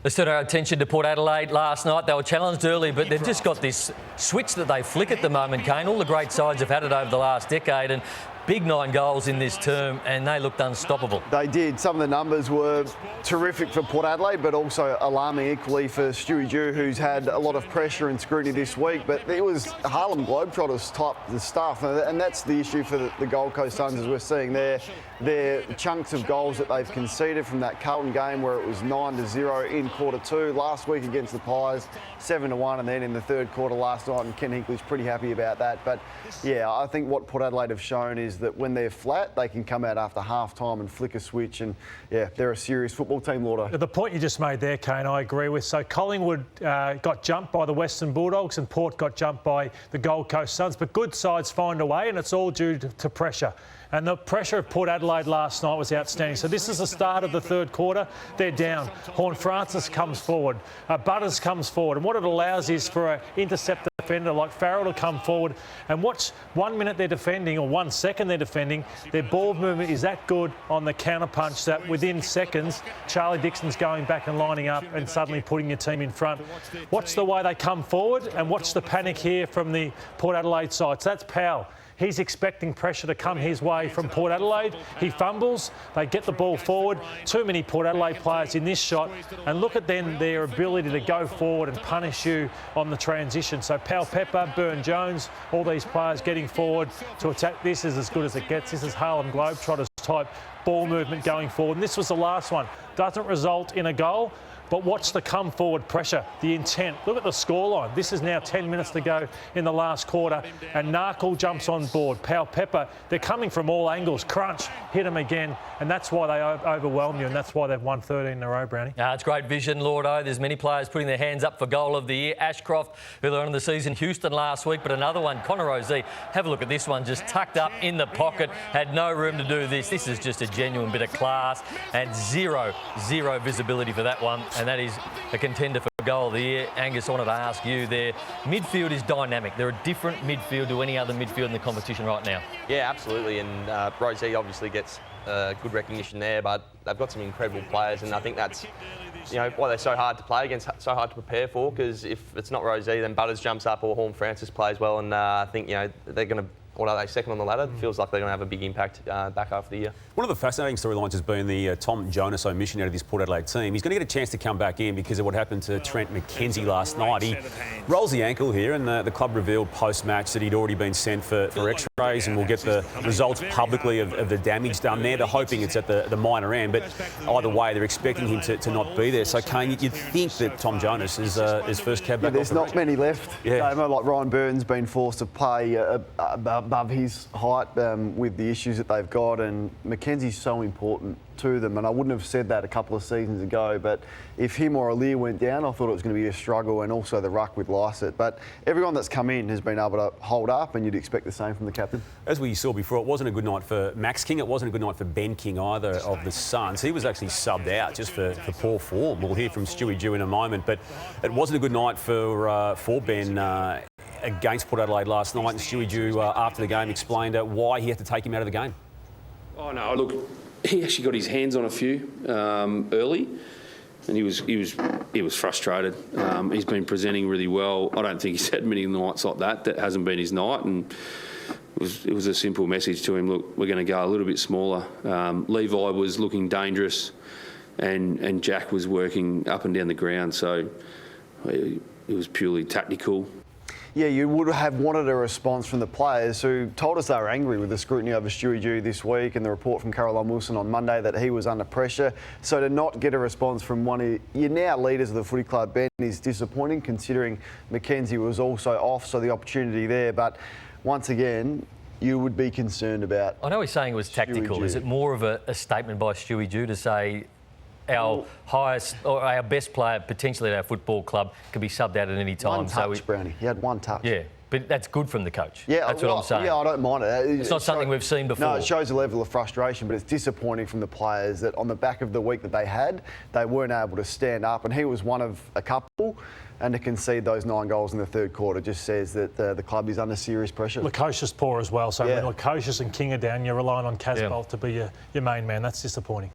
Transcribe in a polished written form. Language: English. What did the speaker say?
Let's turn our attention to Port Adelaide last night. They were challenged early, but they've just got this switch that they flick at the moment, Kane. All the great sides have had it over the last decade, and big 9 goals in this term, and they looked unstoppable. They did. Some of the numbers were terrific for Port Adelaide, but also alarming equally for Stuart Dew, who's had a lot of pressure and scrutiny this week. But it was Harlem Globetrotters type the stuff, and that's the issue for the Gold Coast Suns, as we're seeing there. Their chunks of goals that they've conceded from that Carlton game where it was 9-0 in quarter 2. Last week against the Pies, 7-1, and then in the third quarter last night, and Ken Hinkley's pretty happy about that. But yeah, I think what Port Adelaide have shown is that when they're flat, they can come out after half-time and flick a switch, and yeah, they're a serious football team, Lordo. The point you just made there, Kane, I agree with. So Collingwood got jumped by the Western Bulldogs and Port got jumped by the Gold Coast Suns, but good sides find a way, and it's all due to pressure. And the pressure of Port Adelaide last night was outstanding. So this is the start of the third quarter. They're down. Horne-Francis comes forward. Butters comes forward. And what it allows is for an interceptor defender like Farrell to come forward and watch 1 minute they're defending or 1 second they're defending. Their ball movement is that good on the counter punch that within seconds, Charlie Dixon's going back and lining up and suddenly putting your team in front. Watch the way they come forward and watch the panic here from the Port Adelaide side. So that's Powell. He's expecting pressure to come his way from Port Adelaide. He fumbles. They get the ball forward. Too many Port Adelaide players in this shot. And look at then their ability to go forward and punish you on the transition. So Powell Pepper, Burn-Jones, all these players getting forward to attack. This is as good as it gets. This is Harlem Globetrotters type ball movement going forward. And this was the last one. Doesn't result in a goal. But watch the come forward pressure, the intent. Look at the scoreline. This is now 10 minutes to go in the last quarter, and Narkle jumps on board. Powell Pepper, they're coming from all angles. Crunch, hit them again, and that's why they overwhelm you, and that's why they've won 13 in a row, Brownie. It's great vision, Lordo. There's many players putting their hands up for goal of the year. Ashcroft, earlier on in the season, Houston last week, but another one, Connor Rozee. Have a look at this one, just tucked up in the pocket, had no room to do this. This is just a genuine bit of class, and zero visibility for that one. And that is a contender for goal of the year. Angus, I wanted to ask you, their midfield is dynamic. They're a different midfield to any other midfield in the competition right now. Yeah, absolutely. And Rozee obviously gets good recognition there, but they've got some incredible players, and I think that's why they're so hard to play against, so hard to prepare for, because if it's not Rozee, then Butters jumps up or Horne-Francis plays well, and I think they're going to, what are they, second on the ladder? Feels like they're going to have a big impact back after the year. One of the fascinating storylines has been the Tom Jonas omission out of this Port Adelaide team. He's going to get a chance to come back in because of what happened to Trent McKenzie last night. He rolls the ankle here, and the club revealed post-match that he'd already been sent for x-rays, and we'll get the results publicly of the damage done there. They're hoping it's at the minor end, but either way, they're expecting him to not be there. So, Kane, you'd think that Tom Jonas is his first cab back. There's not many left. Yeah. Like Ryan Burton's been forced to play above his height with the issues that they've got, and Mackenzie's so important to them, and I wouldn't have said that a couple of seasons ago, but if him or Aliir went down, I thought it was going to be a struggle, and also the ruck with Lysett. But everyone that's come in has been able to hold up, and you'd expect the same from the captain. As we saw before, it wasn't a good night for Max King. It wasn't a good night for Ben King either of the Suns. He was actually subbed out just for poor form. We'll hear from Stuart Dew in a moment, but it wasn't a good night for Ben against Port Adelaide last night, and Stuart Dew after the game explained why he had to take him out of the game. Oh no, look, he actually got his hands on a few early, and he was frustrated. He's been presenting really well. I don't think he's had many nights like that. That hasn't been his night, and it was a simple message to him. Look, we're going to go a little bit smaller. Levi was looking dangerous, and Jack was working up and down the ground. So it was purely tactical. Yeah, you would have wanted a response from the players who told us they were angry with the scrutiny over Stuart Dew this week and the report from Caroline Wilson on Monday that he was under pressure. So to not get a response from one of your now leaders of the footy club, Ben, is disappointing, considering McKenzie was also off, so the opportunity there. But once again, you would be concerned about. I know he's saying it was tactical. Is it more of a statement by Stuart Dew to say our highest or our best player potentially at our football club can be subbed out at any time? One touch, Brownie. He had one touch. Yeah, but that's good from the coach. Yeah, that's what I'm saying. Yeah, I don't mind it. It's not something we've seen before. No, it shows a level of frustration, but it's disappointing from the players that on the back of the week that they had, they weren't able to stand up, and he was one of a couple. And to concede those 9 goals in the third quarter just says that the club is under serious pressure. Lukosius poor as well. So when Lukosius and King are down, you're relying on Casbolt to be your main man. That's disappointing.